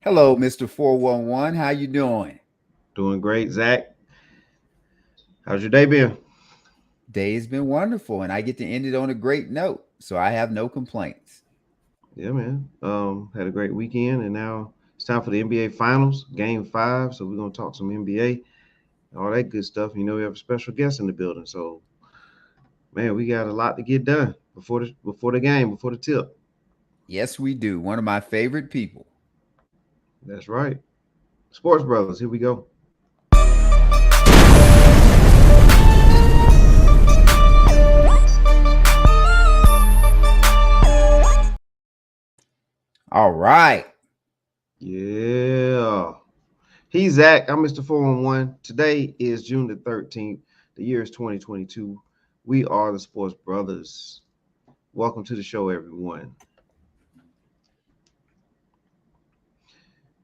Hello, Mr. 411. How you doing? Doing great, Zach. How's your day been? Day's been wonderful, and I get to end it on a great note, so I have no complaints. Yeah, man. Had a great weekend, and now it's time for the NBA Finals, Game Five. So we're gonna talk some NBA, all that good stuff. We have a special guest in the building, so man, we got a lot to get done before the game, before the tip. Yes, we do. One of my favorite people. That's right. Sports Brothers, here we go. All right. Yeah. He's Zach. I'm Mr. 411. Today is June the 13th. The year is 2022. We are the Sports Brothers. Welcome to the show, everyone.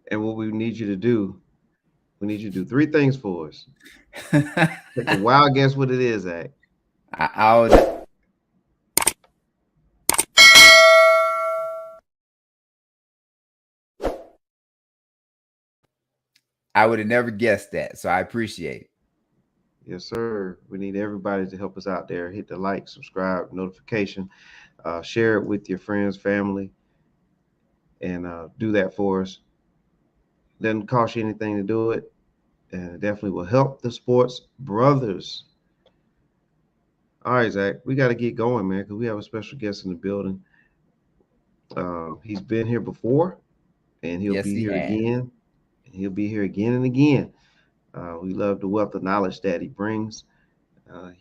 And what we need you to do, we need you to do three things for us. Take a wild guess what it is, Zach. I would I would have never guessed that, so I appreciate it. Yes, sir. We need everybody to help us out there. Hit the like, subscribe, notification, share it with your friends, family, and do that for us. Doesn't cost you anything to do it, and it definitely will help the Sports Brothers. All right, Zach, we got to get going, man, because we have a special guest in the building. He's been here before, and he'll Yes, be he here has. again. And he'll be here again and again. We love the wealth of knowledge that he brings. Uh,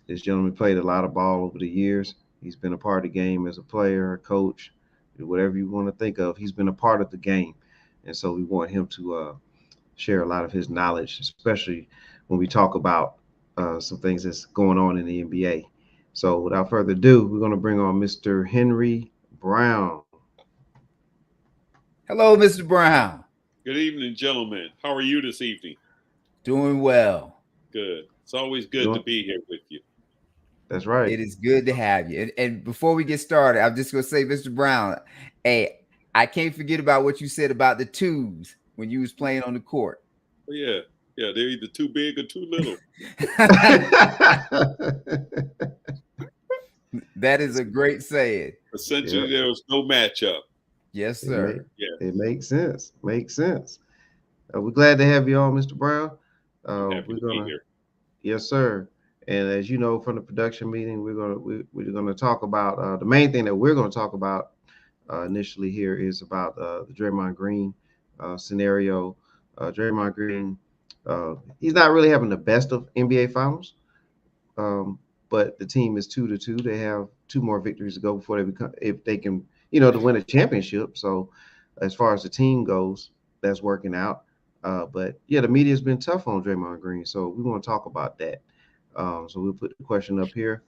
this gentleman played a lot of ball over the years. He's been a part of the game as a player, a coach, whatever you want to think of. He's been a part of the game. And so we want him to share a lot of his knowledge, especially when we talk about some things that's going on in the NBA. So without further ado, we're going to bring on Mr. Henry Brown. Hello, Mr. Brown. Good evening, gentlemen. How are you this evening? Doing well. Good. It's always good to Doing, be here with you. that's right. It is good to have you. And before we get started, I'm just gonna say, Mr. Brown, hey, I can't forget about what you said about the twos when you was playing on the court. But yeah, they're either too big or too little. That is a great saying. Essentially, Yeah, there was no matchup. Yes, it make sir. Yeah, it makes sense. Makes sense. We're glad to have you on, Mr. Brown. I'm happy We're to be gonna, here. yes, sir. And as you know from the production meeting, we're gonna talk about the main thing that we're gonna talk about initially here is about the Draymond Green scenario. Draymond Green, he's not really having the best of NBA finals, um, but the team is 2-2. They have two more victories to go before they become, if they can, to win a championship. So as far as the team goes, that's working out. But yeah, the media has been tough on Draymond Green, so we want to talk about that. So we'll put the question up here,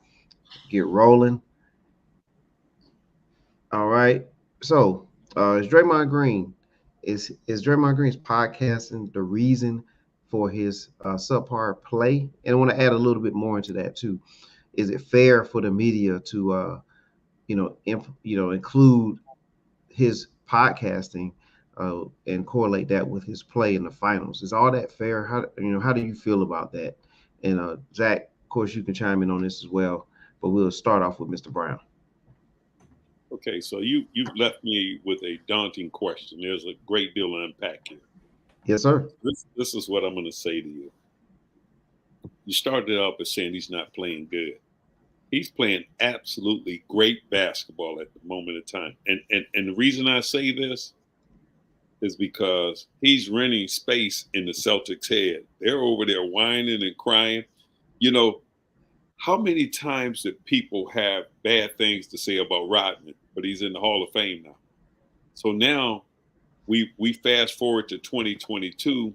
get rolling. All right. So is Draymond Green is Draymond Green's podcasting the reason for his subpar play? And I want to add a little bit more into that too. Is it fair for the media to include his podcasting and correlate that with his play in the finals? Is all that fair? How do you feel about that? And Zach, of course, you can chime in on this as well. But we'll start off with Mr. Brown. Okay, so you've left me with a daunting question. There's a great deal to unpack here. Yes, sir. This is what I'm going to say to you. You started out by saying he's not playing good. He's playing absolutely great basketball at the moment in time. And the reason I say this is because he's renting space in the Celtics' head. They're over there whining and crying. You know, how many times did people have bad things to say about Rodman, but he's in the Hall of Fame now? So now we fast forward to 2022,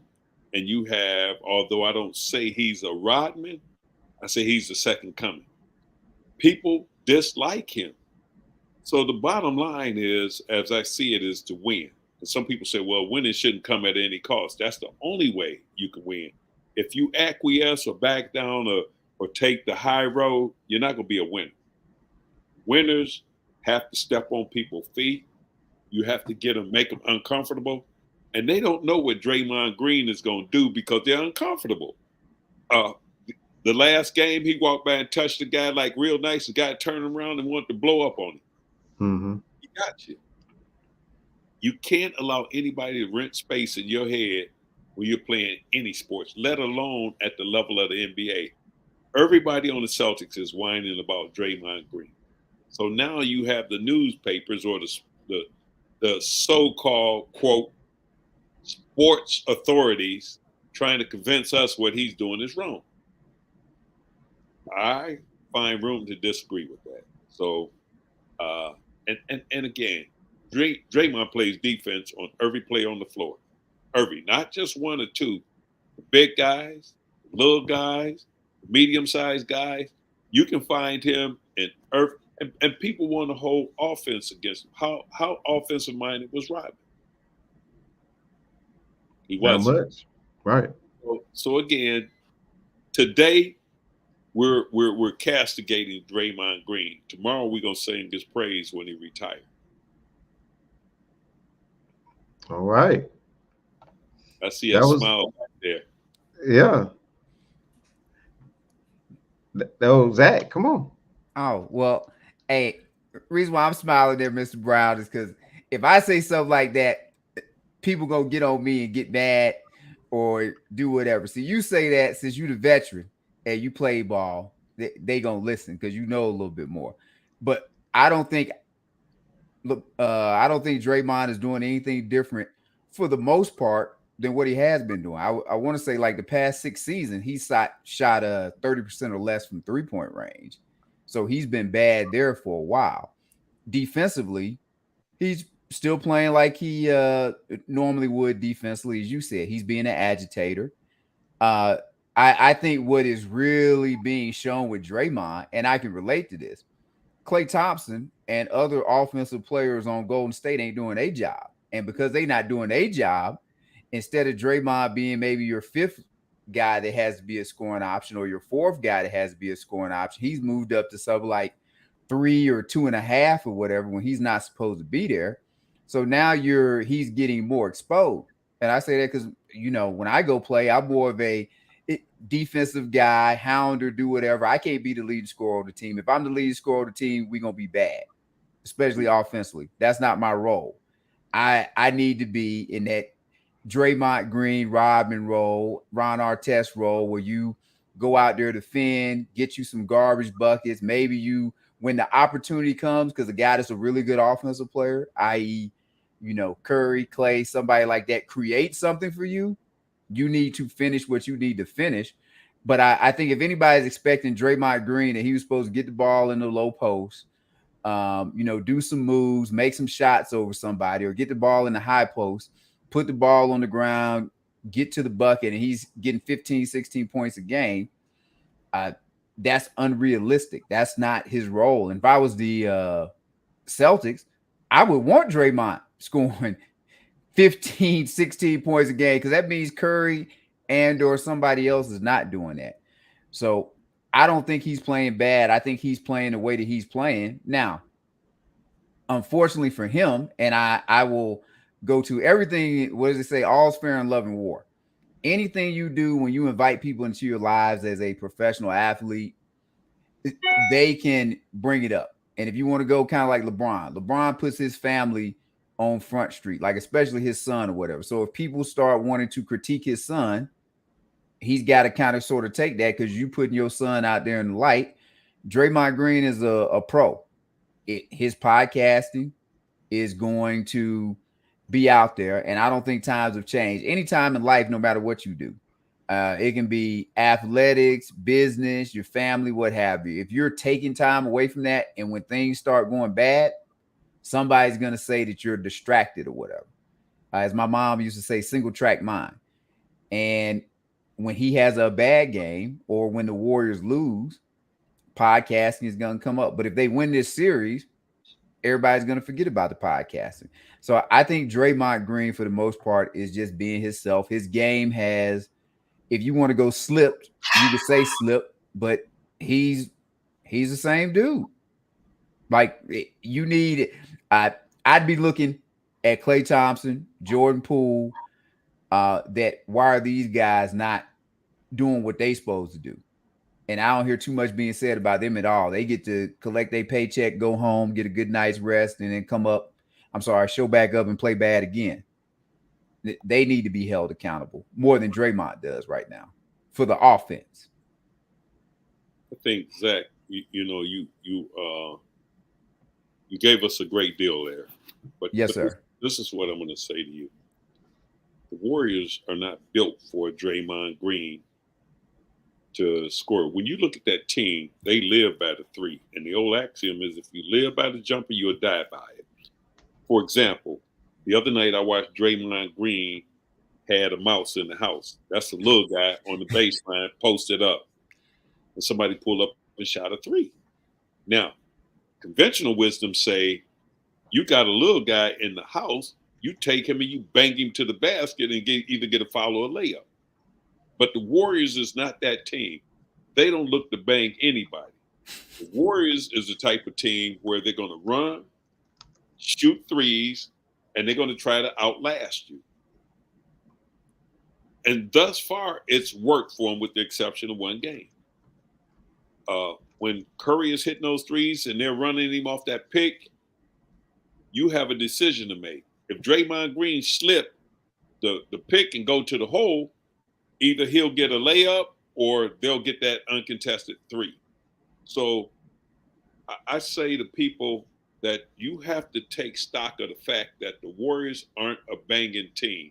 and you have, although I don't say he's a Rodman, I say he's the second coming. People dislike him. So the bottom line is, as I see it, is to win. And some people say, well, winning shouldn't come at any cost. That's the only way you can win. If you acquiesce or back down or take the high road, you're not going to be a winner. Winners have to step on people's feet. You have to make them uncomfortable. And they don't know what Draymond Green is going to do because they're uncomfortable. The last game, he walked by and touched the guy like real nice. The guy turned around and wanted to blow up on him. Mm-hmm. He got you. You can't allow anybody to rent space in your head when you're playing any sports, let alone at the level of the NBA. Everybody on the Celtics is whining about Draymond Green. So now you have the newspapers or the so-called, quote, sports authorities trying to convince us what he's doing is wrong. I find room to disagree with that. So, and again, Draymond plays defense on every play on the floor. Every, not just one or two. The big guys, little guys, medium-sized guys. You can find him in and people want to hold offense against him. How offensive-minded was Rodman? He wasn't. Not much. Right. So again, today we're castigating Draymond Green. Tomorrow we're gonna sing his praise when he retires. All right. I see a smile back there. Yeah. That was Zach. Come on. Oh, well, hey, reason why I'm smiling there, Mr. Brown, is because if I say something like that, people gonna get on me and get mad or do whatever. So you say that since you the veteran and you play ball, they gonna listen because you know a little bit more. But I don't think Draymond is doing anything different for the most part than what he has been doing. I want to say like the past 6 seasons, he shot 30% or less from 3-point range. So he's been bad there for a while. Defensively, he's still playing like he normally would defensively, as you said. He's being an agitator. I think what is really being shown with Draymond, and I can relate to this, Klay Thompson and other offensive players on Golden State ain't doing a job. And because they're not doing a job, instead of Draymond being maybe your 5th guy that has to be a scoring option or your 4th guy that has to be a scoring option, he's moved up to something like 3 or 2.5 or whatever when he's not supposed to be there. So now he's getting more exposed. And I say that because, when I go play, I'm more of a defensive guy, hounder, do whatever. I can't be the leading scorer of the team. If I'm the leading scorer of the team, we're going to be bad, especially offensively. That's not my role. I need to be in that Draymond Green, Rodman role, Ron Artest role, where you go out there to defend, get you some garbage buckets. Maybe when the opportunity comes, because a guy that's a really good offensive player, i.e., Curry, Klay, somebody like that, creates something for you. You need to finish what you need to finish. But I think if anybody's expecting Draymond Green that he was supposed to get the ball in the low post, do some moves, make some shots over somebody, or get the ball in the high post, put the ball on the ground, get to the bucket, and he's getting 15, 16 points a game, that's unrealistic. That's not his role. And if I was the Celtics, I would want Draymond scoring 15, 16 points a game because that means Curry and or somebody else is not doing that. So I don't think he's playing bad. I think he's playing the way that he's playing. Now, unfortunately for him, and I will go to everything, what does it say? All's fair in love and war. Anything you do when you invite people into your lives as a professional athlete, they can bring it up. And if you want to go kind of like LeBron puts his family on Front Street, like especially his son or whatever. So if people start wanting to critique his son, he's got to kind of sort of take that because you putting your son out there in the light. Draymond Green is a pro. His podcasting is going to be out there, and I don't think times have changed. Anytime in life, no matter what you do, it can be athletics, business, your family, what have you. If you're taking time away from that, and when things start going bad, somebody's going to say that you're distracted or whatever. As my mom used to say, single track mind. And when he has a bad game or when the Warriors lose, podcasting is going to come up. But if they win this series, everybody's going to forget about the podcasting. So I think Draymond Green, for the most part, is just being himself. His game has, if you want to go slipped, you could say slip, but he's the same dude. Like you need, I'd be looking at Klay Thompson, Jordan Poole, that why are these guys not doing what they supposed to do? And I don't hear too much being said about them at all. They get to collect their paycheck, go home, get a good night's rest, and then come up. Show back up and play bad again. They need to be held accountable more than Draymond does right now for the offense. I think Zach, you gave us a great deal there. But yes, sir. This is what I'm going to say to you. The Warriors are not built for Draymond Green to score. When you look at that team, they live by the three. And the old axiom is if you live by the jumper, you'll die by it. For example, the other night I watched Draymond Green had a mouse in the house. That's a little guy on the baseline posted up. And somebody pulled up and shot a three. Now, conventional wisdom say you got a little guy in the house, you take him and you bang him to the basket and either get a foul or a layup. But the Warriors is not that team. They don't look to bang anybody. The Warriors is the type of team where they're going to run, shoot threes, and they're going to try to outlast you. And thus far, it's worked for them with the exception of one game. When Curry is hitting those threes and they're running him off that pick, you have a decision to make. If Draymond Green slip the pick and go to the hole, either he'll get a layup or they'll get that uncontested three. So I say to people that you have to take stock of the fact that the Warriors aren't a banging team.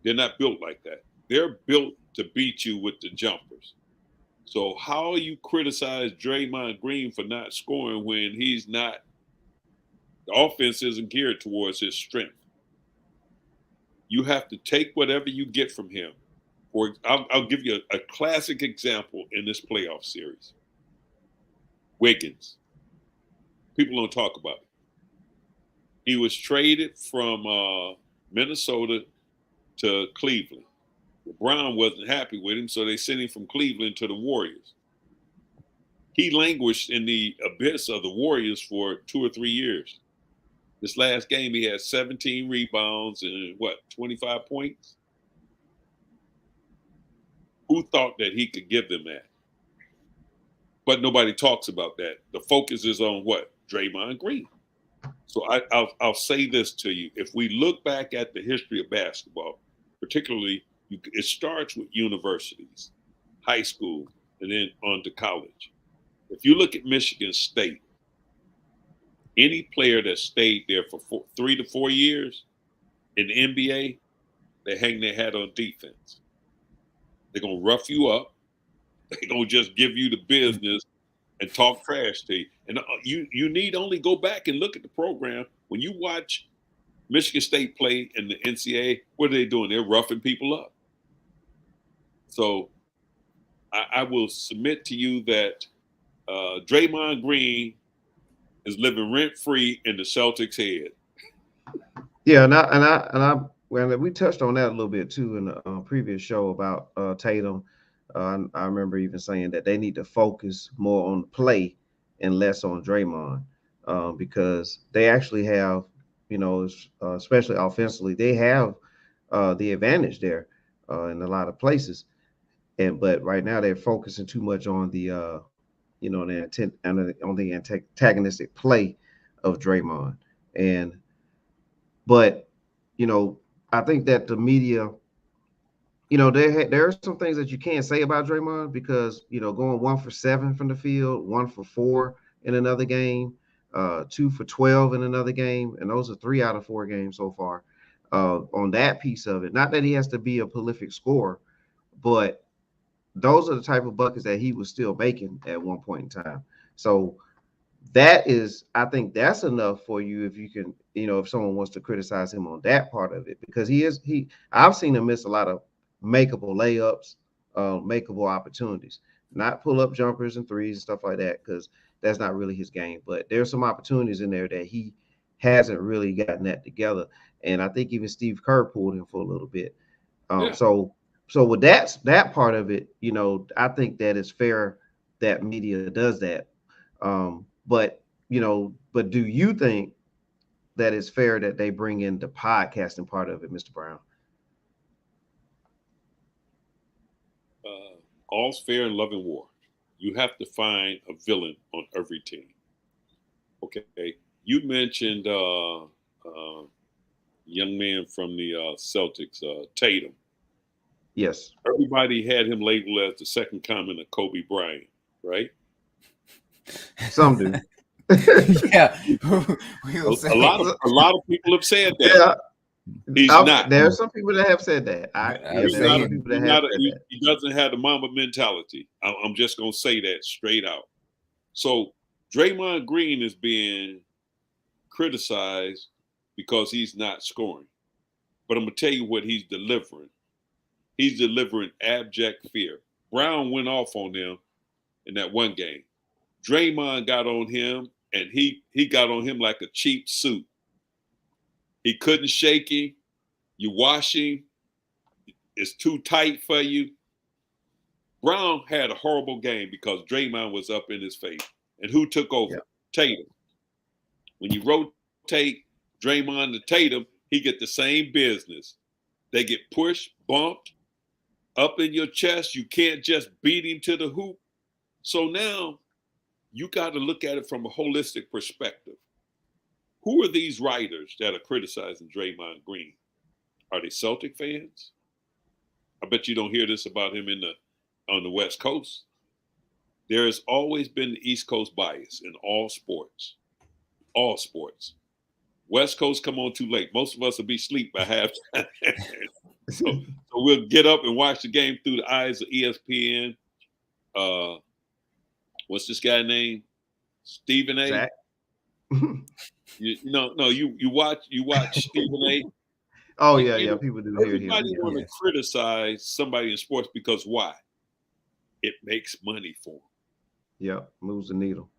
They're not built like that. They're built to beat you with the jumpers. So how you criticize Draymond Green for not scoring when he's not, the offense isn't geared towards his strength. You have to take whatever you get from him. I'll give you a classic example in this playoff series. Wiggins. People don't talk about it. He was traded from Minnesota to Cleveland. LeBron wasn't happy with him, so they sent him from Cleveland to the Warriors. He languished in the abyss of the Warriors for 2 or 3 years. This last game, he had 17 rebounds and 25 points? Who thought that he could give them that? But nobody talks about that. The focus is on what? Draymond Green. So I'll say this to you. If we look back at the history of basketball, particularly, it starts with universities, high school, and then on to college. If you look at Michigan State, any player that stayed there for 3 to 4 years in the NBA, they hang their hat on defense. They're going to rough you up. They're going to just give you the business and talk trash to you. And you need only go back and look at the program. When you watch Michigan State play in the NCAA, what are they doing? They're roughing people up. So I will submit to you that Draymond Green is living rent-free in the Celtics' head. Yeah, and we touched on that a little bit too in the previous show about Tatum. I remember even saying that they need to focus more on the play and less on Draymond because they actually have, especially offensively, they have the advantage there in a lot of places. But right now they're focusing too much on the antagonistic play of Draymond. But I think that the media, there are some things that you can't say about Draymond because, going 1 for 7 from the field, 1 for 4 in another game, 2 for 12 in another game. And those are 3 out of 4 games so far on that piece of it. Not that he has to be a prolific scorer, but those are the type of buckets that he was still making at one point in time. So I think that's enough for you if you can, if someone wants to criticize him on that part of it, because I've seen him miss a lot of makeable layups, makeable opportunities, not pull up jumpers and threes and stuff like that, because that's not really his game. But there's some opportunities in there that he hasn't really gotten that together. And I think even Steve Kerr pulled him for a little bit. So with that part of it, I think that it's fair that media does that. But do you think that it's fair that they bring in the podcasting part of it, Mr. Brown? All's fair in love and war. You have to find a villain on every team. Okay, you mentioned young man from the Celtics, Tatum. Yes. Everybody had him labeled as the second coming of Kobe Bryant, right? Some do. Yeah. A lot of people have said that. Yeah. He's not. There are some people that have said that. He doesn't have the Mamba mentality. I'm just going to say that straight out. So Draymond Green is being criticized because he's not scoring. But I'm going to tell you what he's delivering. He's delivering abject fear. Brown went off on them in that one game. Draymond got on him, and he got on him like a cheap suit. He couldn't shake him. You wash him. It's too tight for you. Brown had a horrible game because Draymond was up in his face. And who took over? Yep. Tatum. When you rotate Draymond to Tatum, he get the same business. They get pushed, bumped, up in your chest. You can't just beat him to the hoop. So now you got to look at it from a holistic perspective. Who are these writers that are criticizing Draymond Green? Are they Celtic fans? I bet you don't hear this about him on the West Coast. There has always been the East Coast bias in all sports. All sports. West Coast come on too late. Most of us will be asleep by halftime. so we'll get up and watch the game through the eyes of ESPN. What's this guy named? Stephen A. Zach? You watch Stephen A. Oh yeah, people do hear him. Everybody want to criticize somebody in sports because why? It makes money for them. Yeah, moves the needle.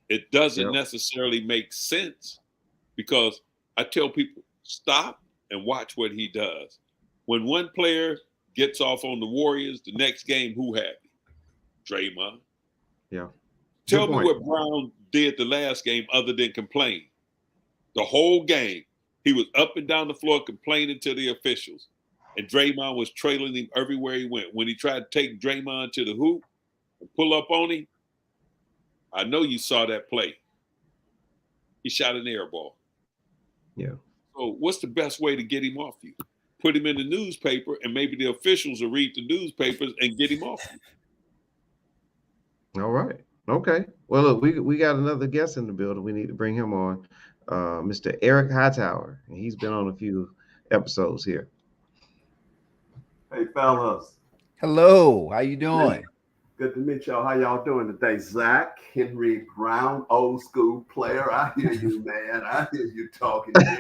It doesn't necessarily make sense because I tell people stop and watch what he does. When one player gets off on the Warriors, the next game, who had me? Draymond. Yeah. Tell me what Brown did the last game other than complain. The whole game, he was up and down the floor complaining to the officials. And Draymond was trailing him everywhere he went. When he tried to take Draymond to the hoop and pull up on him, I know you saw that play. He shot an air ball. Yeah. So what's the best way to get him off you? Put him in the newspaper, and maybe the officials will read the newspapers and get him off you. All right. Okay. Well, look, we got another guest in the building. We need to bring him on, Mr. Eric Hightower. And he's been on a few episodes here. Hey, fellas. Hello. How you doing? Good to meet y'all. How y'all doing today? Zach, Henry Brown, old school player. I hear you, man. I hear you talking. Hey,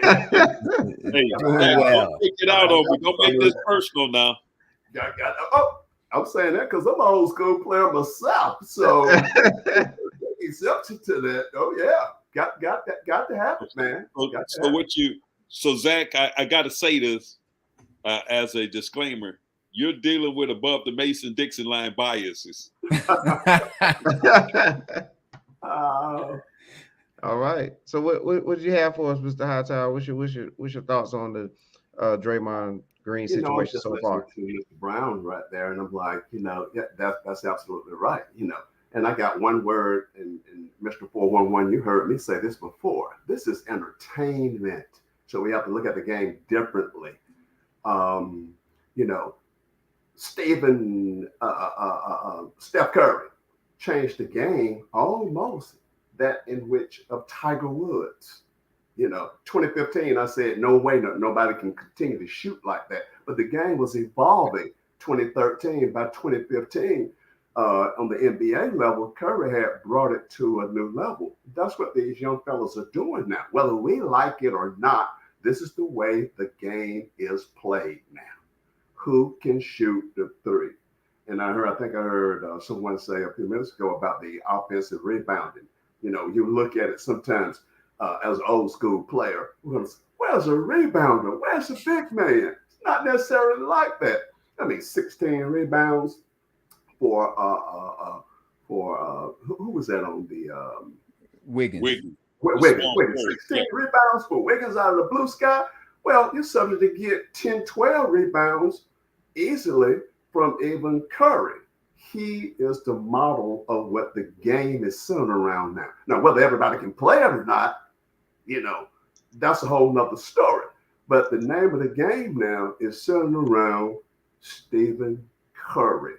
don't take it out on me. Don't make this personal now. I'm saying that because I'm an old school player myself. So exception to that. Oh yeah, got to happen, man. So Zach, I got to say this as a disclaimer. You're dealing with above the Mason-Dixon line biases. All right. So what do you have for us, Mr. Hightower? What's your thoughts on the Draymond Green situation so far? To Mr. Brown right there, and I'm like, that's absolutely right. And I got one word, and Mr. 411, you heard me say this before. This is entertainment. So we have to look at the game differently. Steph Curry changed the game almost that in which of Tiger Woods. 2015, I said, no way, nobody can continue to shoot like that. But the game was evolving. 2013, by 2015, on the NBA level, Curry had brought it to a new level. That's what these young fellas are doing now. Whether we like it or not, this is the way the game is played now. Who can shoot the three? And I think I heard someone say a few minutes ago about the offensive rebounding. You look at it sometimes as an old school player. We're going to say, where's a rebounder? Where's the big man? It's not necessarily like that. 16 rebounds for who was that on the Wiggins. Wiggins, 16 rebounds for Wiggins out of the blue sky. Well, you're subject to get 10, 12 rebounds easily from even Curry. He is the model of what the game is centered around now. Now, whether everybody can play it or not, that's a whole nother story. But the name of the game now is centered around Stephen Curry,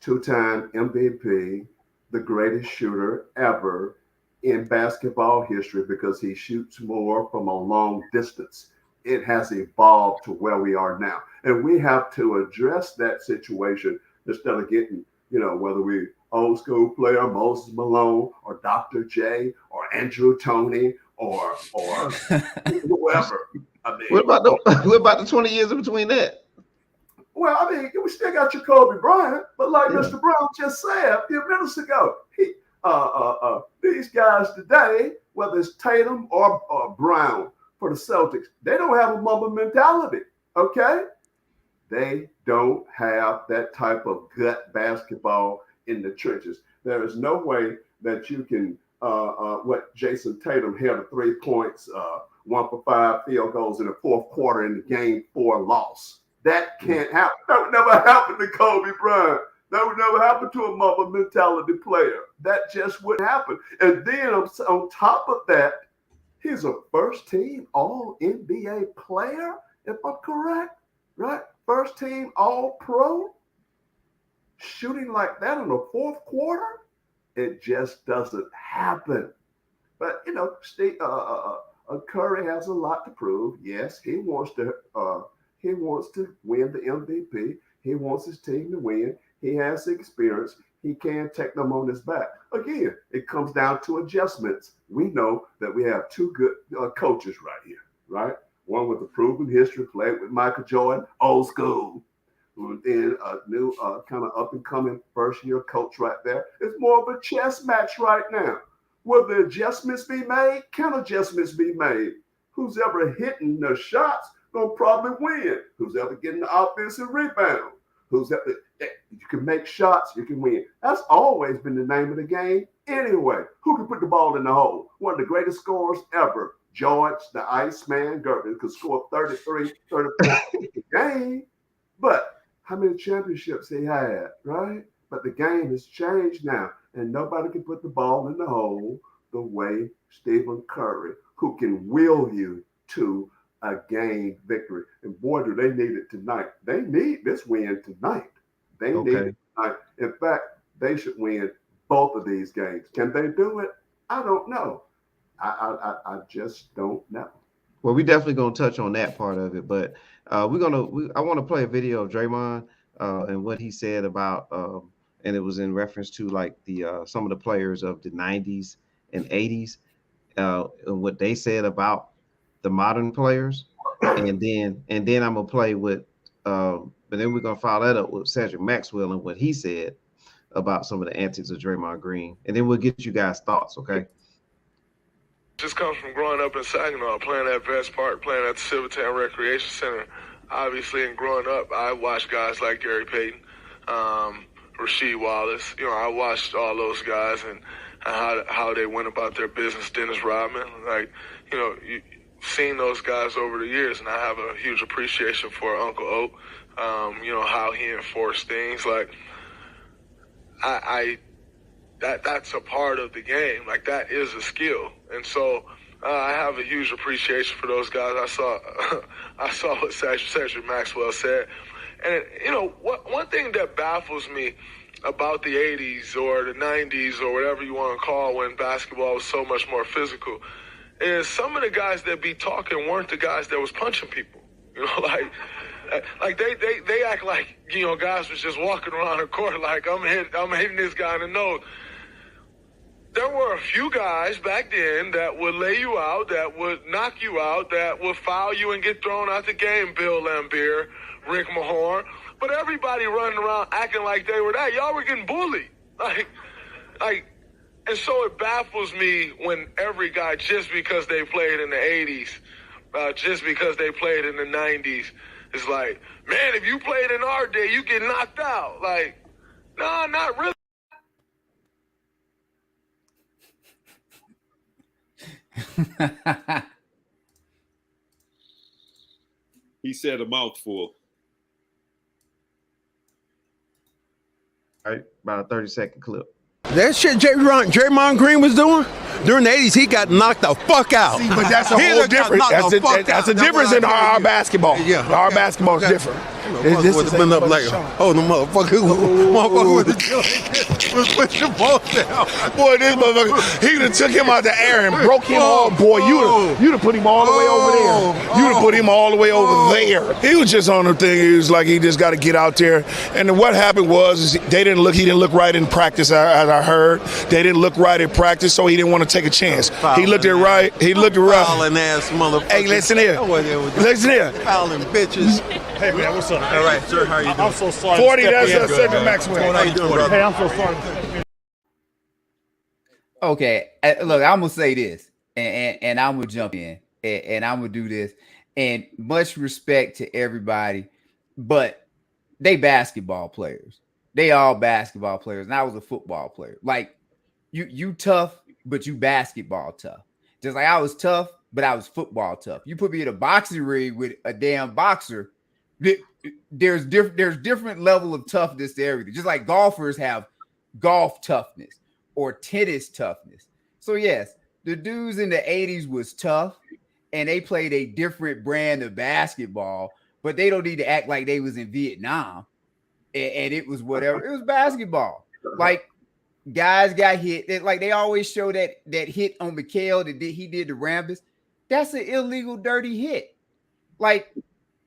2-time MVP, the greatest shooter ever in basketball history because he shoots more from a long distance. It has evolved to where we are now. And we have to address that situation instead of getting, whether we old school player Moses Malone or Dr. J or Andrew Toney or whoever. I mean, what about the 20 years in between that? Well, I mean, we still got your Kobe Bryant, but like Mr. Brown just said a few minutes ago, these guys today, whether it's Tatum or Brown for the Celtics, they don't have a Mamba mentality, okay? They don't have that type of gut basketball in the trenches. There is no way that you can, what Jason Tatum held 3 points, 1 for 5 field goals in the fourth quarter in the game 4 loss. That can't happen. That would never happen to Kobe Bryant. That would never happen to a Mamba mentality player. That just wouldn't happen. And then on top of that, he's a first-team All-NBA player, if I'm correct, right? First-team All-Pro. Shooting like that in the fourth quarter, it just doesn't happen. But, Curry has a lot to prove. Yes, he wants to win the MVP. He wants his team to win. He has the experience. He can take them on his back. Again, it comes down to adjustments. We know that we have 2 good coaches right here, right? One with a proven history, played with Michael Jordan, old school. And then a new kind of up-and-coming first-year coach right there. It's more of a chess match right now. Will the adjustments be made? Can adjustments be made? Who's ever hitting the shots gonna probably win. Who's ever getting the offensive rebound? You can make shots, you can win. That's always been the name of the game anyway. Who can put the ball in the hole? One of the greatest scorers ever. George, the Iceman Gervin, could score 33, 34 a game. But how many championships he had, right? But the game has changed now, and nobody can put the ball in the hole the way Stephen Curry, who can will you to a game victory. And boy, do they need it tonight. They need this win tonight. They need it tonight. In fact, they should win both of these games. Can they do it? I don't know. I just don't know. Well, we definitely gonna touch on that part of it, but I want to play a video of Draymond and what he said about and it was in reference to like the some of the players of the 90s and 80s and what they said about the modern players, and then I'm gonna play with but then we're gonna follow that up with Cedric Maxwell and what he said about some of the antics of Draymond Green, and then we'll get you guys' thoughts, okay? Just comes from growing up in Saginaw, playing at Vest Park, playing at the Silvertown Recreation Center. Obviously, in growing up, I watched guys like Gary Payton, Rasheed Wallace. I watched all those guys and how they went about their business. Dennis Rodman, you've seen those guys over the years, and I have a huge appreciation for Uncle O. How he enforced things. Like that's a part of the game. Like that is a skill, and so I have a huge appreciation for those guys. I saw what Cedric Maxwell said, and one thing that baffles me about the 80s or the 90s or whatever you want to call when basketball was so much more physical is some of the guys that be talking weren't the guys that was punching people. Like they act like guys was just walking around the court like I'm hitting this guy in the nose. There were a few guys back then that would lay you out, that would knock you out, that would foul you and get thrown out the game. Bill Laimbeer, Rick Mahorn, but everybody running around acting like they were that. Y'all were getting bullied, and so it baffles me when every guy, just because they played in the 80s, just because they played in the 90s, is like, man, if you played in our day, you get knocked out. Like, no, not really. He said a mouthful. All right, about a 30-second clip. That shit Draymond Green was doing during the 80s, he got knocked the fuck out. See, but that's a whole different. That's a difference in our basketball. Yeah, our basketball is different. This would have been up like, oh, the motherfucker would have put the ball down. Boy, this motherfucker, he would have took him out the air and broke him all. Boy, you'd have put him all the way over there. You'd have put him all the way over there. He was just on the thing. He was like, he just got to get out there. And what happened was, he didn't look right in practice, as I heard. They didn't look right in practice, so he didn't want to take a chance. He looked it right. He looked it right. Fouling ass motherfucker. Hey, listen here. Listen here. Fouling bitches. Hey man, what's up? All right, sir, how are you doing? I'm so sorry. 40, that's Cedric Maxwell. How you doing, brother? Hey, I'm so sorry. Okay, look, I'm gonna say this, and I'm gonna jump in, and I'm gonna do this, and much respect to everybody, but they basketball players. They all basketball players, and I was a football player. Like you tough, but you basketball tough. Just like I was tough, but I was football tough. You put me in a boxing ring with a damn boxer. There's different level of toughness to everything. Just like golfers have golf toughness or tennis toughness. So yes, the dudes in the 80s was tough and they played a different brand of basketball, but they don't need to act like they was in Vietnam and it was whatever. It was basketball. Like guys got hit. Like they always show that hit on McHale that he did to Rambis. That's an illegal, dirty hit. Like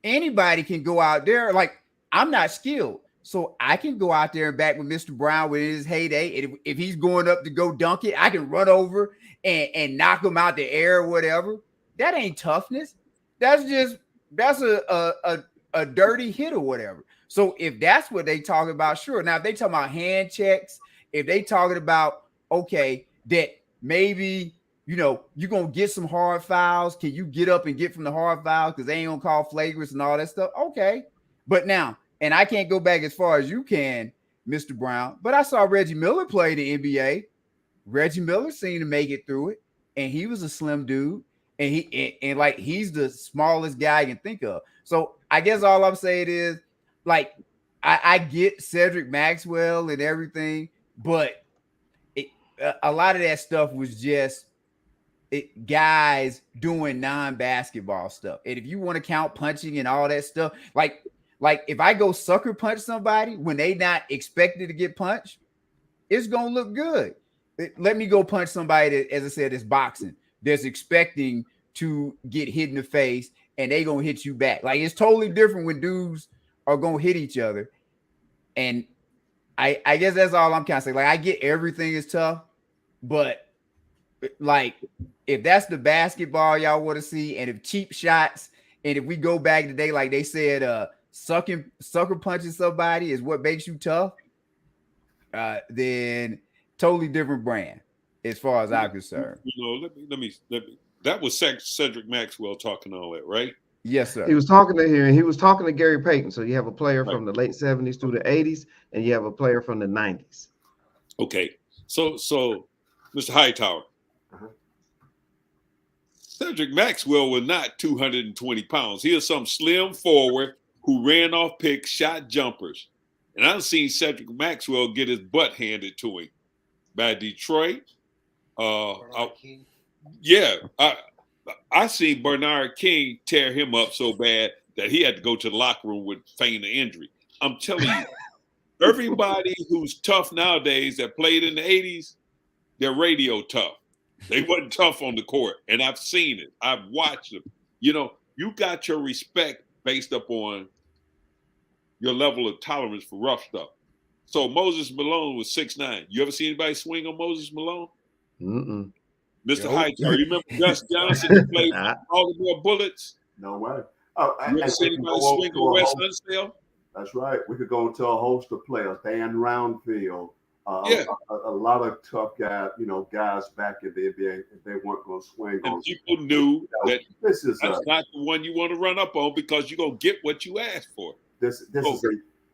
anybody can go out there. Like I'm not skilled, so I can go out there and back with Mr. Brown with his heyday. And if he's going up to go dunk it, I can run over and knock him out the air or whatever. That ain't toughness. That's a dirty hit or whatever. So if that's what they talking about, sure. Now if they talking about hand checks, if they talking about okay, that maybe you're gonna get some hard fouls. Can you get up and get from the hard fouls because they ain't gonna call flagrants and all that stuff? Okay, but now, and I can't go back as far as you can, Mr. Brown, but I saw Reggie Miller play the NBA. Reggie Miller seemed to make it through it, and he was a slim dude, and he's the smallest guy I can think of. So I guess all I'm saying is, like, I get Cedric Maxwell and everything, but a lot of that stuff was just guys doing non-basketball stuff. And if you want to count punching and all that stuff, like if I go sucker punch somebody when they not expected to get punched, it's gonna look good. Let me go punch somebody that, as I said, is boxing, that's expecting to get hit in the face and they gonna hit you back. Like it's totally different when dudes are gonna hit each other. And I guess that's all I'm kind of saying. Like I get everything is tough, but like if that's the basketball y'all want to see, and if cheap shots, and if we go back today, like they said, sucker punching somebody is what makes you tough, then totally different brand as far as I'm concerned. Let me. That was Cedric Maxwell talking all that, right? Yes, sir. He was talking to him, and he was talking to Gary Payton. So you have a player from the late 70s through the 80s, and you have a player from the 90s. Okay, so Mr. Hightower. Cedric Maxwell was not 220 pounds. He was some slim forward who ran off picks, shot jumpers. And I've seen Cedric Maxwell get his butt handed to him by Detroit. I seen Bernard King tear him up so bad that he had to go to the locker room with feigning injury. I'm telling you, everybody who's tough nowadays that played in the 80s, they're radio tough. They wasn't tough on the court, and I've seen it. I've watched them. You got your respect based upon your level of tolerance for rough stuff. So Moses Malone was 6'9". You ever see anybody swing on Moses Malone? Mm-mm. Mr. Hightower, you remember Gus Johnson who played Baltimore Bullets? No way. You ever see anybody swing on Wes Unseld? That's right. We could go into a host of players. Dan Roundfield. A lot of tough guys, guys back in the NBA, if they weren't going to swing on. And people knew that this is that's not the one you want to run up on because you're going to get what you asked for.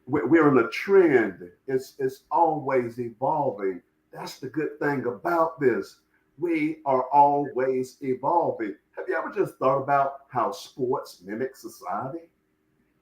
We're in a trend. It's always evolving. That's the good thing about this. we are always evolving. Have you ever just thought about how sports mimic society?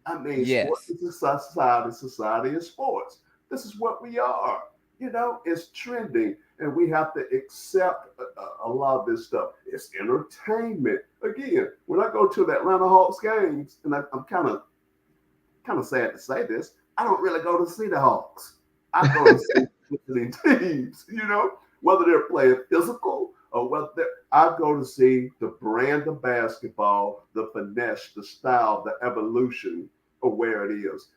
I mean, sports Yes. is a society, society is sports. This is what we are. You know, it's trending, and we have to accept a lot of this stuff. It's entertainment. Again, when I go to the Atlanta Hawks games, and I'm kind of sad to say this, I don't really go to see the Hawks. I go to see visiting teams, you know, whether they're playing physical or whether I go to see the brand of basketball, the finesse, the style, the evolution of where it is.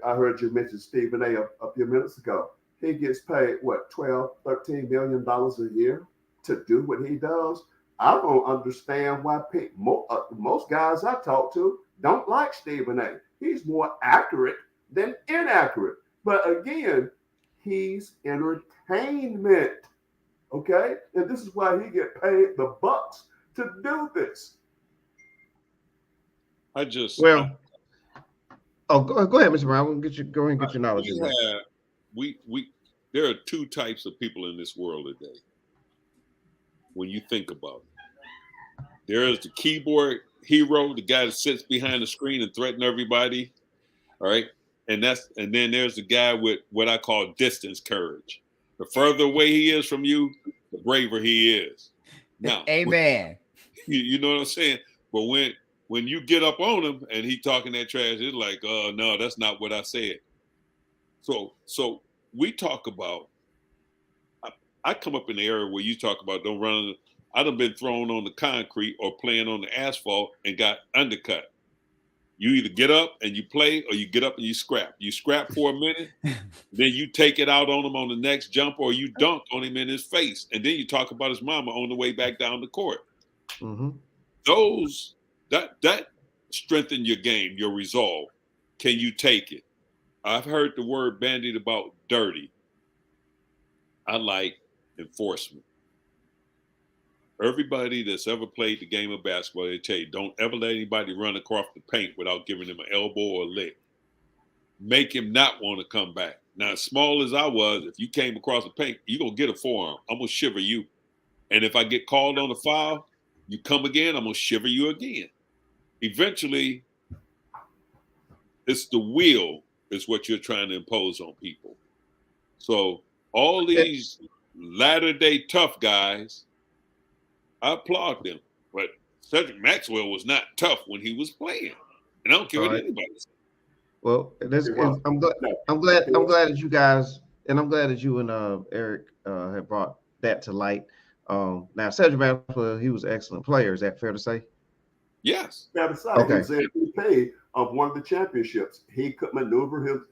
I heard you mention Stephen A. a few minutes ago. He gets paid, what, $12, $13 million a year to do what he does. I don't understand why most guys I talk to don't like Stephen A. He's more accurate than inaccurate. But again, he's entertainment. Okay? And this is why he get paid the bucks to do this. I just Well, go ahead, Mr. Brown. We'll go ahead and get your knowledge. there are two types of people in this world today. When you think about it, there is the keyboard hero, the guy that sits behind the screen and threatens everybody. All right. And then there's the guy with what I call distance courage. The further away he is from you, the braver he is. Now, Amen. You know what I'm saying? But when you get up on him and he talking that trash, it's like, oh no, that's not what I said. So we talk about. I come up in the area where you talk about don't run. I done been thrown on the concrete or playing on the asphalt and got undercut. You either get up and you play or you get up and you scrap. You scrap for a minute, then you take it out on him on the next jump or you dunk on him in his face. And then you talk about his mama on the way back down the court. Mm-hmm. That strengthen your game, your resolve. Can you take it? I've heard the word bandied about dirty. I like enforcement. Everybody that's ever played the game of basketball, they tell you, don't ever let anybody run across the paint without giving him an elbow or a lick. Make him not want to come back. Now, as small as I was, if you came across the paint, you're going to get a forearm. I'm going to shiver you. And if I get called on the foul, you come again, I'm going to shiver you again. Eventually, it's the will is what you're trying to impose on people. So all these latter-day tough guys, I applaud them. But Cedric Maxwell was not tough when he was playing. And I don't care what anybody says. Well, I'm glad that you guys, and I'm glad that you and Eric have brought that to light. Now, Cedric Maxwell, he was an excellent player. Is that fair to say? Yes. Fair to say. Okay. He was MVP of one of the championships. He could maneuver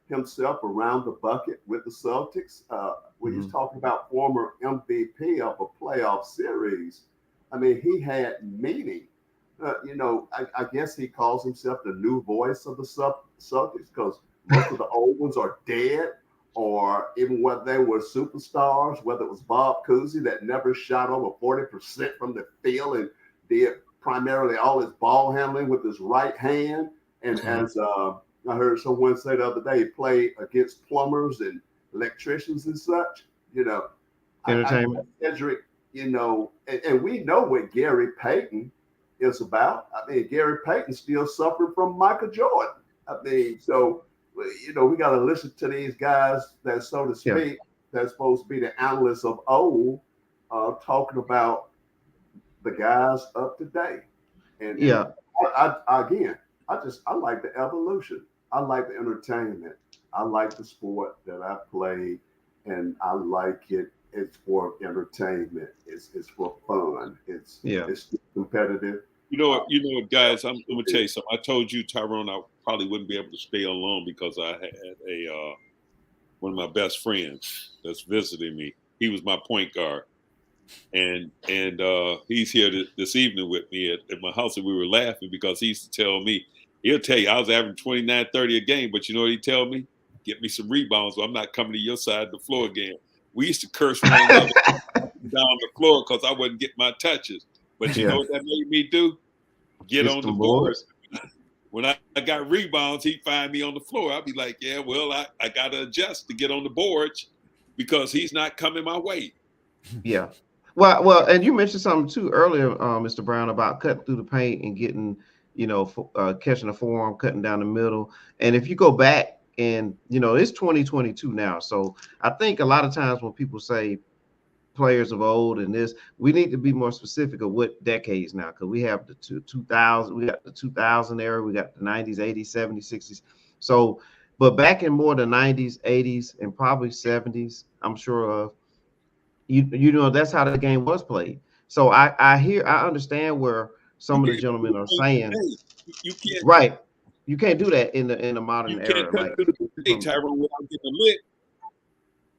himself around the bucket with the Celtics. When he's talking about former MVP of a playoff series, I mean, he had meaning. I guess he calls himself the new voice of the Celtics because most of the old ones are dead, or even when they were superstars, whether it was Bob Cousy that never shot over 40% from the field and did primarily all his ball handling with his right hand. And as I heard someone say the other day, he played against plumbers and electricians and such, Entertainment. Cedric, and we know what Gary Payton is about. I mean, Gary Payton still suffered from Michael Jordan. I mean, so, we got to listen to these guys that, so to speak, that's supposed to be the analysts of old, talking about the guys up to date. And I like the evolution. I like the entertainment. I like the sport that I play, and I like it. It's for entertainment. It's for fun. It's competitive. You know what, guys? I'm gonna tell you something. I told you, Tyrone, I probably wouldn't be able to stay on long because I had one of my best friends that's visiting me. He was my point guard, and he's here this evening with me at my house, and we were laughing because he used to tell me, he'll tell you I was averaging 29, 30 a game, but you know what he'd tell me? Get me some rebounds, or I'm not coming to your side of the floor again. We used to curse one another down the floor because I wasn't getting my touches. But you know what that made me do? Get on the board. When I got rebounds, he'd find me on the floor. I'd be like, yeah, well, I got to adjust to get on the boards because he's not coming my way. Yeah. Well, and you mentioned something too earlier, Mr. Brown, about cutting through the paint and getting, catching the forearm, cutting down the middle. And if you go back and, it's 2022 now. So I think a lot of times when people say players of old and this, we need to be more specific of what decades now, because we have the 2000, we got the 2000 era, we got the 90s, 80s, 70s, 60s. So, but back in more the 90s, 80s, and probably 70s, I'm sure of, that's how the game was played. So I understand where some of the gentlemen are saying, you can't right, you can't do that in the modern you can't era. cut Like, through the paint, Tyrone, without getting a lick.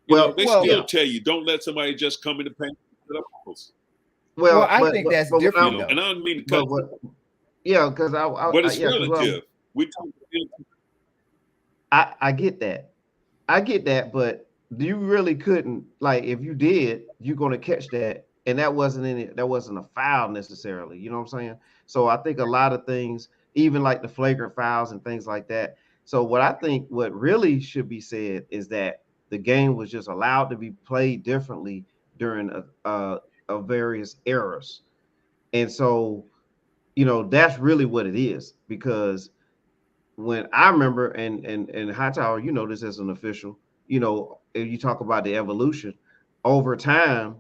They well, still tell you don't let somebody just come in the paint. Well, I think that's different, though. And I don't mean to cut. Because but it's relative. I get that, but you really couldn't, like, if you did, you're going to catch that, and that wasn't a foul necessarily. You know what I'm saying? So I think a lot of things, even like the flagrant fouls and things like that. So what really should be said is that the game was just allowed to be played differently during a various eras. And so, that's really what it is, because when I remember, and Hightower, this as an official, if you talk about the evolution over time,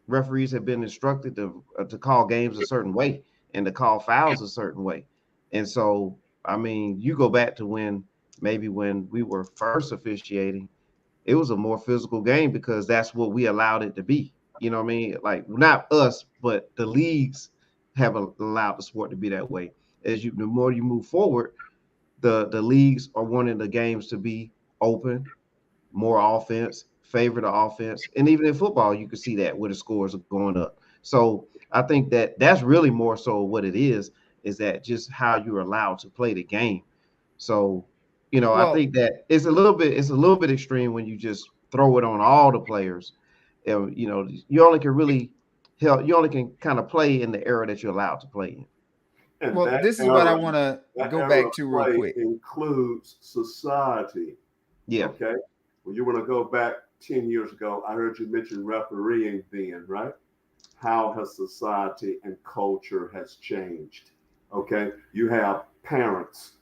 referees have been instructed to call games a certain way and to call fouls a certain way. And so, I mean, you go back to when we were first officiating, it was a more physical game because that's what we allowed it to be. You know what I mean? Like, not us, but the leagues have allowed the sport to be that way. The more you move forward, the leagues are wanting the games to be open, more offense, favor the offense. And even in football, you can see that where the scores are going up. So I think that's really more so what it is that just how you're allowed to play the game. So, I think that it's a little bit extreme when you just throw it on all the players. You only can kind of play in the era that you're allowed to play in. And well, this is what I want to go back to real quick. Includes society. Yeah. Okay. Well, you want to go back 10 years ago, I heard you mention refereeing then, right? How has society and culture has changed? Okay. You have parents,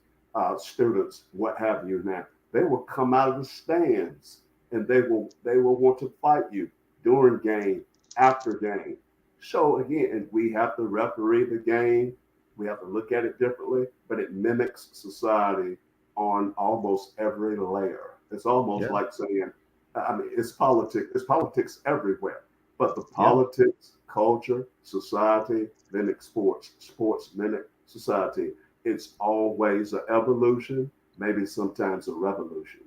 students, what have you now. They will come out of the stands and they will want to fight you during game, after game. So again, and we have to referee the game. We have to look at it differently, but it mimics society on almost every layer. It's almost like saying, I mean, it's politics. It's politics everywhere, but the politics, culture, society, mimic sports. Sports mimic society. It's always an evolution, maybe sometimes a revolution.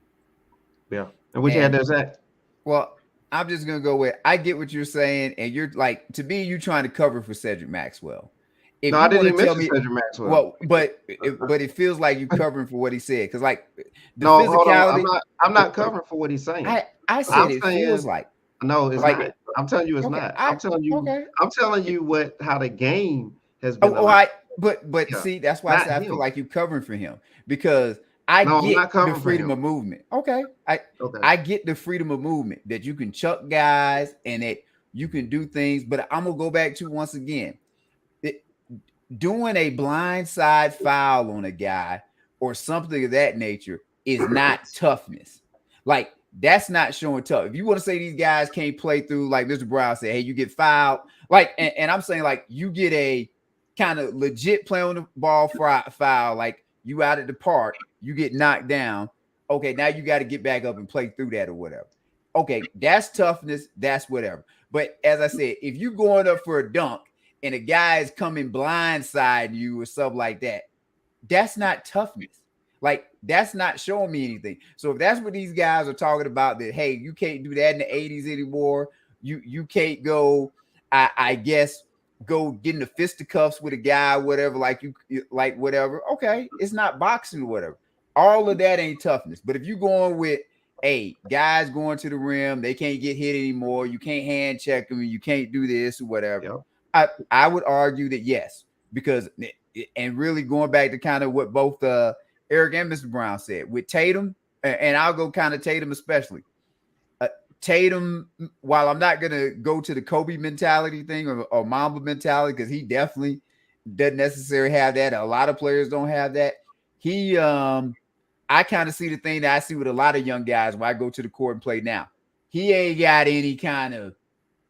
Yeah. And which hand does that? Well, I'm just gonna go with, I get what you're saying, and you're like, to me, you trying to cover for Cedric Maxwell. No, I didn't even mention Cedric Maxwell. Well, but it feels like you're covering for what he said, because like the no, physicality. I'm not covering for what he's saying. I said it feels like. No, it's like, not. I'm telling you, it's not. I'm telling you. Okay. I'm telling you how the game has been. But see, that's why I feel like you're covering for him, because I get the freedom of movement. Okay. I get the freedom of movement, that you can chuck guys and that you can do things, but I'm gonna go back to, once again, doing a blindside foul on a guy or something of that nature is not toughness. Like, that's not showing tough. If you want to say these guys can't play through, like Mr. Brown said, hey, you get fouled, like, and I'm saying, like, you get a kind of legit play on the ball foul, like you out at the park, you get knocked down. Okay, now you got to get back up and play through that or whatever. Okay, that's toughness, that's whatever. But as I said, if you're going up for a dunk and a guy is coming blindside you or something like that, that's not toughness. Like, that's not showing me anything. So if that's what these guys are talking about, that, hey, you can't do that in the 80s anymore. You can't go, I guess, go get in the fisticuffs with a guy, whatever, like whatever. Okay, it's not boxing or whatever. All of that ain't toughness. But if you're going with, hey, guys going to the rim, they can't get hit anymore, you can't hand check them, you can't do this or whatever. Yep. I would argue that yes, because, and really going back to kind of what both Eric and Mr. Brown said with Tatum, and I'll go kind of Tatum especially. Tatum, while I'm not gonna go to the Kobe mentality thing or Mamba mentality, because he definitely doesn't necessarily have that. A lot of players don't have that. He I kind of see the thing that I see with a lot of young guys when I go to the court and play now. He ain't got any kind of,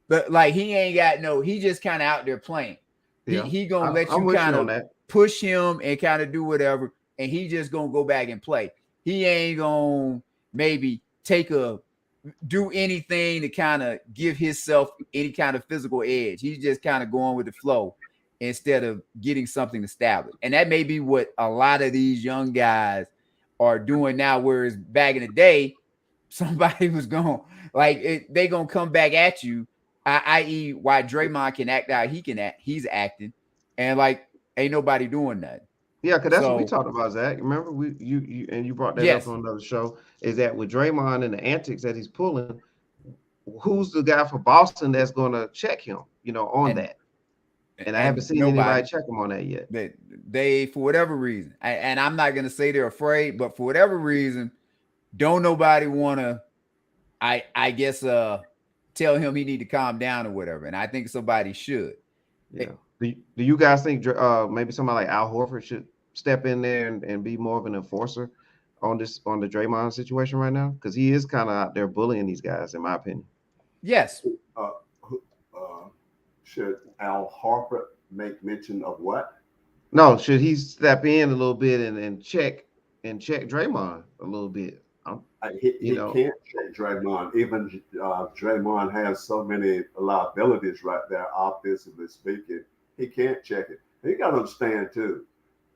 but like he just kind of out there playing. Yeah. He gonna let I'm you with kind you of on that. push him and kind of do whatever, and he just gonna go back and play. He ain't gonna maybe do anything to kind of give himself any kind of physical edge. He's just kind of going with the flow instead of getting something established. And that may be what a lot of these young guys are doing now, whereas back in the day, somebody was going they gonna come back at you, i.e. why Draymond can act out, he's acting, and like ain't nobody doing that. Yeah, because that's what we talked about, Zach. Remember, you brought that up on another show. Is that with Draymond and the antics that he's pulling, who's the guy for Boston that's going to check him? On that. And I haven't seen anybody check him on that yet. They for whatever reason, and I'm not going to say they're afraid, but for whatever reason, don't nobody want to. I guess tell him he need to calm down or whatever. And I think somebody should. Yeah. Do you guys think maybe somebody like Al Horford should step in there and be more of an enforcer on the Draymond situation right now? Because he is kind of out there bullying these guys, in my opinion. Yes. Should Al Horford make mention of what? No, should he step in a little bit and check Draymond a little bit? He can't check Draymond. Even Draymond has so many liabilities right there, offensively speaking. He can't check it. You got to understand too.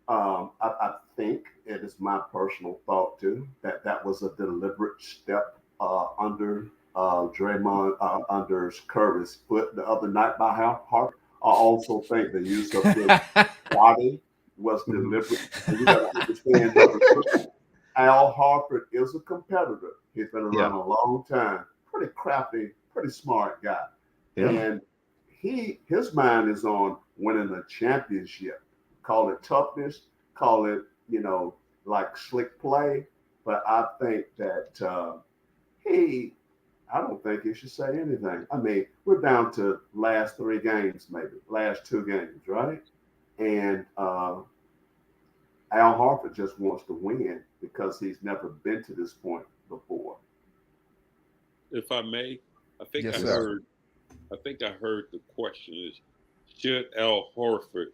I think it is my personal thought too that was a deliberate step under Draymond under Curry's foot the other night by Harper. I also think the use of his body was deliberate. And you got to understand Al Horford is a competitor. He's been around a long time. Pretty crafty, pretty smart guy. Yeah. And his mind is on winning a championship. Call it toughness, call it, like slick play. But I think that I don't think he should say anything. I mean, we're down to last 3 games, maybe last 2 games, right? And Al Horford just wants to win because he's never been to this point before. If I may, I think yes, I heard the question is, should Al Horford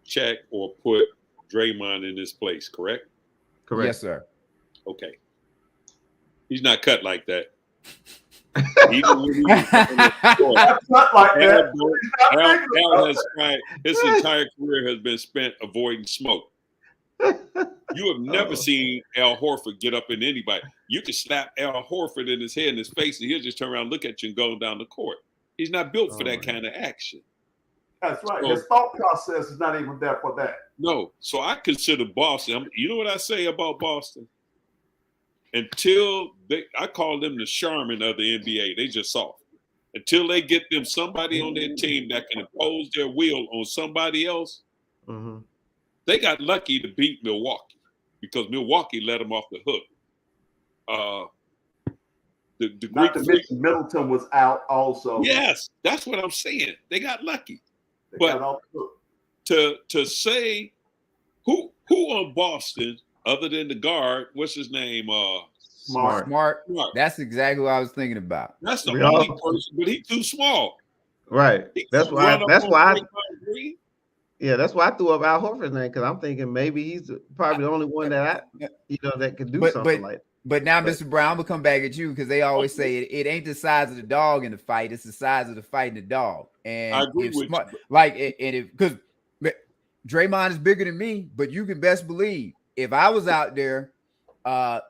check or put Draymond in his place, correct? Correct. Yes, sir. Okay. He's not cut like that. Even when he was not like that. Al has tried, his entire career has been spent avoiding smoke. You have never seen Al Horford get up in anybody. You can slap Al Horford in his head, in his face, and he'll just turn around, look at you, and go down the court. He's not built for that kind of action. That's right. His thought process is not even there for that. No. So I consider Boston. You know what I say about Boston? Until I call them the Charmin of the NBA. They just soft. Until they get them somebody on their team that can impose their will on somebody else, they got lucky to beat Milwaukee because Milwaukee let them off the hook. The Not to mention Middleton was out also. Yes, that's what I'm saying. They got lucky. But to say who on Boston other than the guard, what's his name? Smart. That's exactly what I was thinking about. That's the only person, but he's too small. Right. That's why I threw up Al Horford's name, because I'm thinking maybe he's probably the only one that that could do something like that. But now, Mr. Brown, I'm gonna come back at you because they always say it ain't the size of the dog in the fight; it's the size of the fight in the dog. And I agree with Smart, you. because Draymond is bigger than me, but you can best believe if I was out there,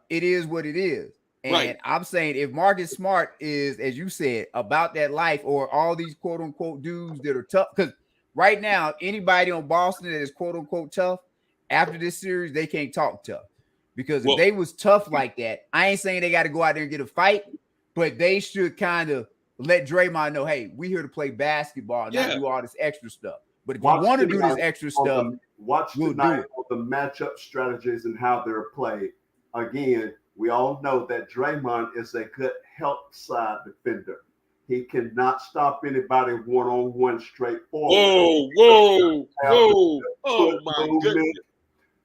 it is what it is. And I'm saying if Marcus Smart is, as you said, about that life, or all these quote unquote dudes that are tough, because right now anybody on Boston that is quote unquote tough after this series, they can't talk tough. Because if they was tough like that, I ain't saying they got to go out there and get a fight, but they should kind of let Draymond know, hey, we here to play basketball, not do all this extra stuff. But if you want to do this extra stuff, watch tonight on the matchup strategies and how they're played. Again, we all know that Draymond is a good help side defender. He cannot stop anybody one-on-one straightforward. Whoa. Oh, my goodness.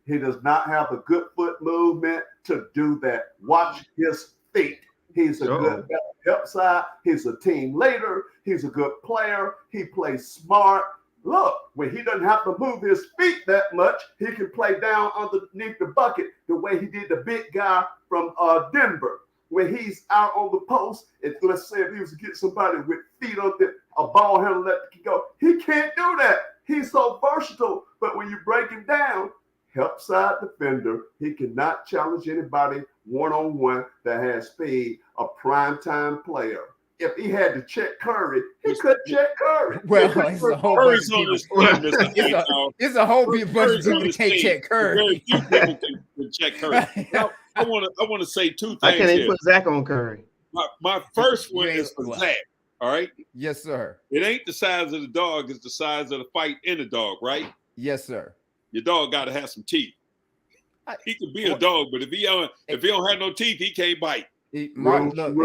He does not have the good foot movement to do that. Watch his feet. He's a good help side. He's a team leader. He's a good player. He plays smart. Look, when he doesn't have to move his feet that much, he can play down underneath the bucket the way he did the big guy from Denver. When he's out on the post, and let's say if he was to get somebody with feet on a ball handler that can go, he can't do that. He's so versatile. But when you break him down, help side defender, he cannot challenge anybody one-on-one that has speed, a primetime player. If he had to check Curry, he could check Curry. Well, it's a whole bunch of people. It's a whole bunch of people that can't check Curry. Very few people can check Curry. Now, I want to say two things. I can't even here. put Zach on Curry. My first one is for Zach. All right. Yes, sir. It ain't the size of the dog; it's the size of the fight in the dog, right? Yes, sir. Your dog got to have some teeth. He can be a dog, but if he don't have no teeth, he can't bite. Mark doesn't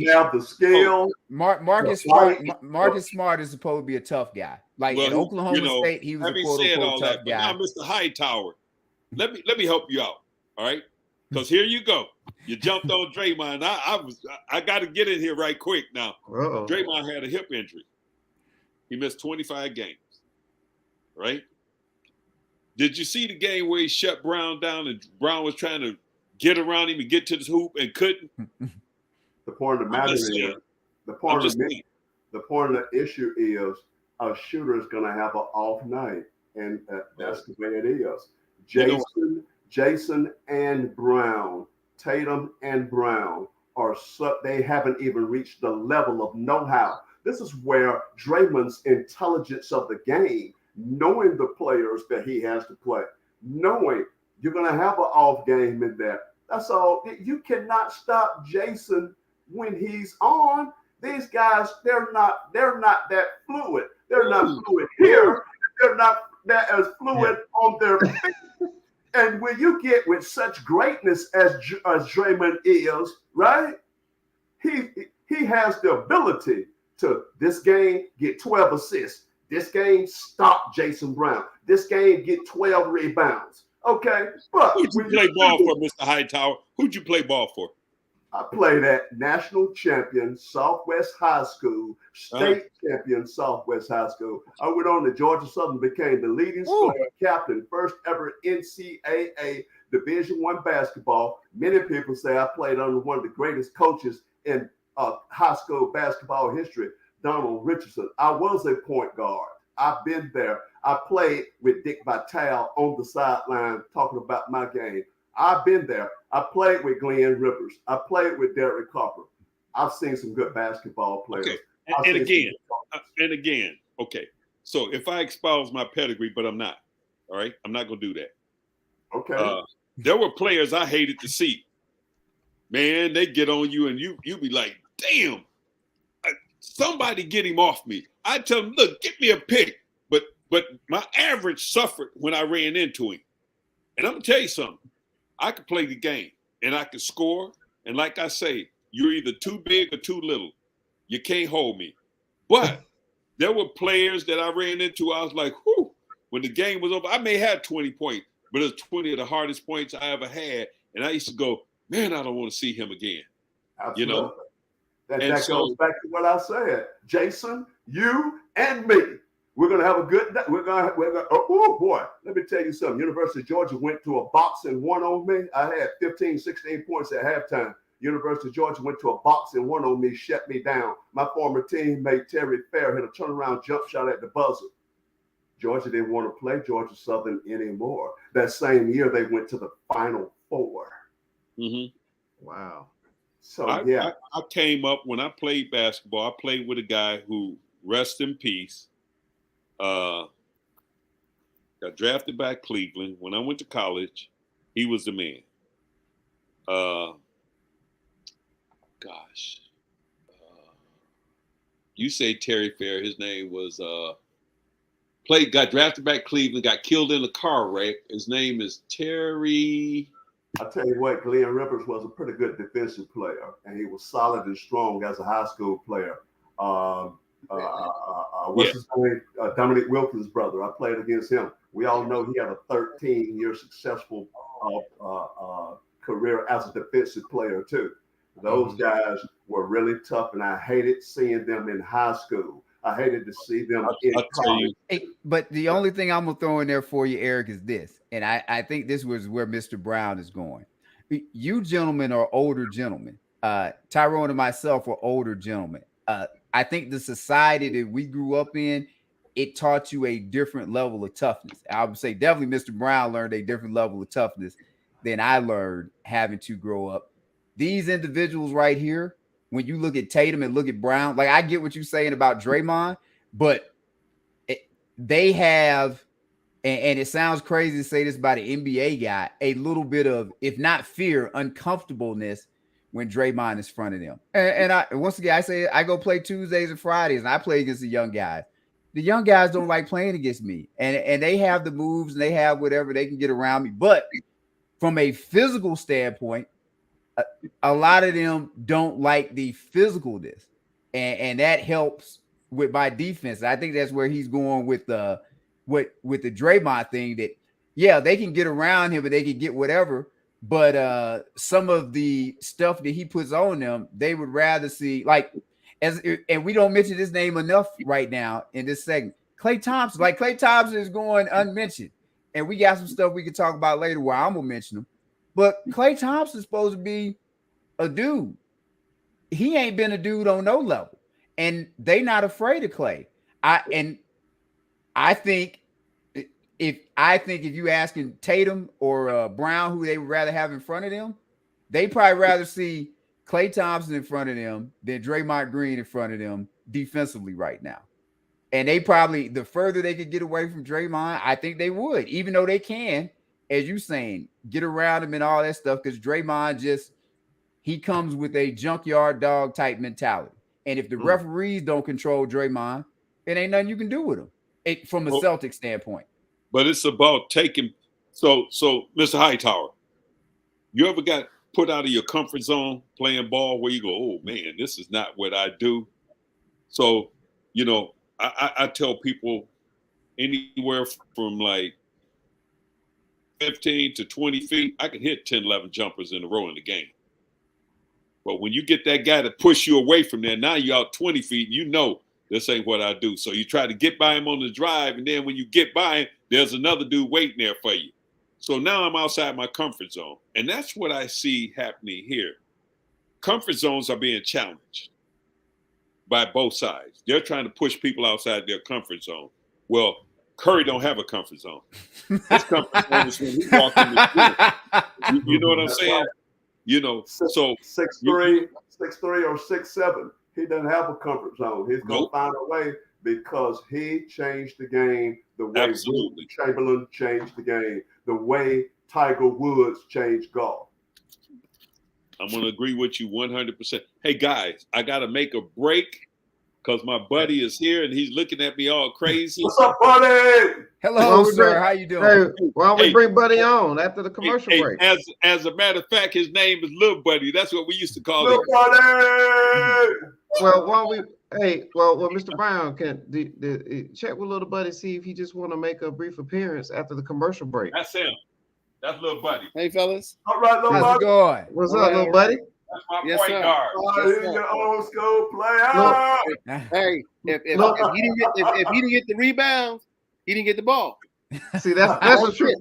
have the skill. Marcus Smart is supposed to be a tough guy. Like in Oklahoma State, he was a quote-unquote tough guy. Now, Mr. Hightower, let me help you out. All right, because here you go. You jumped on Draymond. I got to get in here right quick now. Draymond had a hip injury. He missed 25 games. Right? Did you see the game where he shut Brown down and Brown was trying to get around him and get to the hoop and couldn't? The point of the matter is, the point of the issue is a shooter is going to have an off night, and that's the way it is. Jason and Brown, Tatum and Brown they haven't even reached the level of know-how. This is where Draymond's intelligence of the game, knowing the players that he has to play, knowing you're going to have an off game in there. That's all. You cannot stop Jason when he's on. These guys, they're not that fluid. They're not fluid here. They're not that as fluid on their feet. And when you get with such greatness as Draymond is, right? He has the ability to this game get 12 assists. This game stop Jason Brown. This game get 12 rebounds. Okay, but who'd you play ball for, Mr. Hightower? Who'd you play ball for? I played at national champion Southwest High School, state champion Southwest High School. I went on to Georgia Southern, became the leading scorer, captain, first ever NCAA Division I basketball. Many people say I played under one of the greatest coaches in high school basketball history, Donald Richardson. I was a point guard. I've been there. I played with Dick Vitale on the sideline talking about my game. I've been there. I played with Glenn Rivers. I played with Derek Harper. I've seen some good basketball players. Okay. And again, okay. So if I espouse my pedigree, but I'm not, all right? I'm not going to do that. Okay. There were players I hated to see. Man, they get on you and you be like, damn, somebody get him off me. I tell him, look, get me a pick. But my average suffered when I ran into him. And I'm going to tell you something. I could play the game and I could score. And like I say, you're either too big or too little. You can't hold me. But there were players that I ran into. I was like, whew, when the game was over, I may have 20 points, but it was 20 of the hardest points I ever had. And I used to go, man, I don't want to see him again. Absolutely. You know? That goes back to what I said. Jason, you and me. We're going to have a good day. We're going to, oh boy, let me tell you something. University of Georgia went to a boxing one on me. I had 15, 16 points at halftime. University of Georgia went to a boxing one on me, shut me down. My former teammate, Terry Fair, hit a turnaround jump shot at the buzzer. Georgia didn't want to play Georgia Southern anymore. That same year, they went to the Final Four. Mm-hmm. Wow. So, I came up, when I played basketball, I played with a guy who, rest in peace, got drafted by Cleveland. When I went to college, he was the man. You say Terry Fair. His name was got drafted by Cleveland, got killed in a car wreck. His name is Terry. I tell you what, Glenn Rivers was a pretty good defensive player, and he was solid and strong as a high school player. What's his name? Dominic Wilkins' brother. I played against him. We all know he had a 13-year successful career as a defensive player too. Those guys were really tough, and I hated seeing them in high school. I hated to see them in college. Hey, but the only thing I'm gonna throw in there for you, Eric, is this, and I think this was where Mr. Brown is going. You gentlemen are older gentlemen. Tyrone and myself are older gentlemen. I think the society that we grew up in, it taught you a different level of toughness. I would say definitely Mr. Brown learned a different level of toughness than I learned having to grow up. These individuals right here, when you look at Tatum and look at Brown, like I get what you're saying about Draymond, but they have, and it sounds crazy to say this about an NBA guy, a little bit of, if not fear, uncomfortableness when Draymond is in front of them. And I once again, I say I go play Tuesdays and Fridays, and I play against the young guys. The young guys don't like playing against me, and they have the moves and they have whatever they can get around me. But from a physical standpoint, a lot of them don't like the physicalness, and that helps with my defense. I think that's where he's going with the Draymond thing. That yeah, they can get around him, and they can get whatever. But some of the stuff that he puts on them, they would rather see, like, and we don't mention his name enough right now in this segment. Klay Thompson, like Klay Thompson is going unmentioned, and we got some stuff we can talk about later where I'm gonna mention him. But Klay Thompson's supposed to be a dude. He ain't been a dude on no level, and they not afraid of Klay. I think if you asking Tatum or Brown who they would rather have in front of them, they probably rather see Klay Thompson in front of them than Draymond Green in front of them defensively right now. And they probably, the further they could get away from Draymond, I think they would, even though they can, as you saying, get around him and all that stuff, because Draymond he comes with a junkyard dog type mentality. And if the referees don't control Draymond, it ain't nothing you can do with him from a Celtic standpoint. But it's about taking. So Mr. Hightower, you ever got put out of your comfort zone playing ball where you go, oh man, this is not what I do? So, I tell people anywhere from like 15 to 20 feet, I can hit 10, 11 jumpers in a row in the game. But when you get that guy to push you away from there, now you're out 20 feet, this ain't what I do. So you try to get by him on the drive, and then when you get by him, there's another dude waiting there for you. So now I'm outside my comfort zone. And that's what I see happening here. Comfort zones are being challenged by both sides. They're trying to push people outside their comfort zone. Well, Curry don't have a comfort zone. His comfort zone is when he walks in the field. You know what I'm saying? So 6'3" or 6'7". He doesn't have a comfort zone. He's going to find a way, because he changed the game the way Will Chamberlain changed the game, the way Tiger Woods changed golf. I'm going to agree with you 100%. Hey, guys, I got to make a break because my buddy is here and he's looking at me all crazy. What's up, buddy? Hello, sir. How you doing? Hey, why don't we bring Buddy on after the commercial break? As a matter of fact, his name is Lil Buddy. That's what we used to call Lil him. Buddy! Well, Mr. Brown, can check with Little Buddy, see if he just want to make a brief appearance after the commercial break. That's him. That's Lil Buddy. Hey, fellas. All right, Lil How's Buddy. it going? What's up, Little Buddy? That's my Yes, point sir. guard. He's your old school player. Hey, if he didn't get the rebounds, he didn't get the ball. See, that's a true.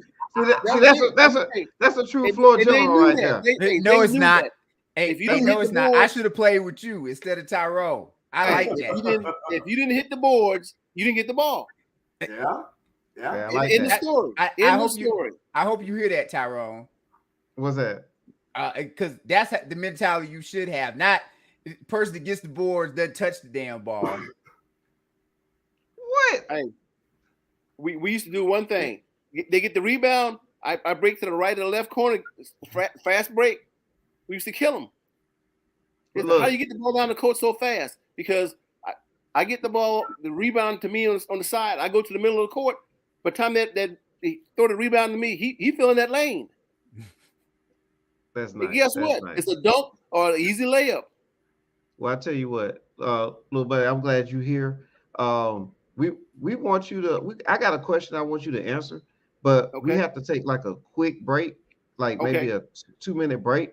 That's a true floor general right there. No, it's not. That. Hey, If you didn't no, hit it's the not. I boards- should have played with you instead of Tyrone. I like that. If you didn't hit the boards, you didn't get the ball. Yeah. Yeah, I like In the that. story. I hope you hear that, Tyrone. What's that? Because that's the mentality you should have. Not the person that gets the boards doesn't touch the damn ball. What? Hey, we used to do one thing. They get the rebound. I break to the right or the left corner, fast break. We used to kill them. How you get the ball down the court so fast? Because I get the ball, the rebound to me on the side. I go to the middle of the court. By the time that they throw the rebound to me, he fill in that lane. That's And nice. guess That's what? nice. It's a dunk or an easy layup. Well, I tell you what, little buddy, I'm glad you're here. We want you to. I got a question I want you to answer, but we Okay. have to take like a quick break, like maybe Okay. a 2-minute break,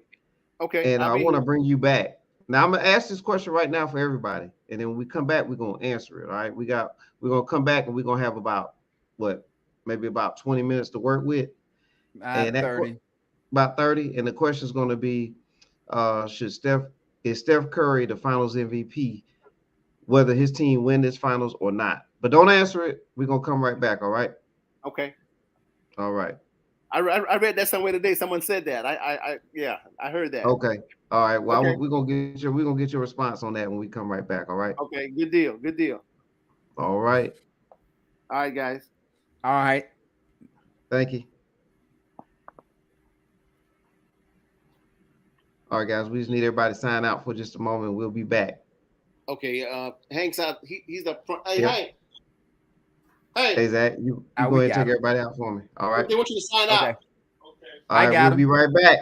Okay. and I I mean, want to bring you back. Now I'm gonna ask this question right now for everybody, and then when we come back, we're gonna answer it. All right, we're gonna come back and we're gonna have about maybe about 20 minutes to work with, and 30. about 30. And the question is gonna be, is Steph Curry the Finals MVP, whether his team win this Finals or not? But don't answer it. We're gonna come right back. All right. okay. All right. I read that somewhere today. Someone said that. I heard that. Okay. All right. Well, Okay. we're gonna get your response on that when we come right back. All right. Okay. Good deal. Good deal. All right. All right, guys. All right. Thank you. All right, guys. We just need everybody to sign out for just a moment. We'll be back. Okay. Hank's out. He's up front. Hey, Yeah. Hank. Hey. Hey, Zach, you go we ahead and got take him. everybody out for me. All right. They want you to sign Okay. out. All right. got We'll him. be right back.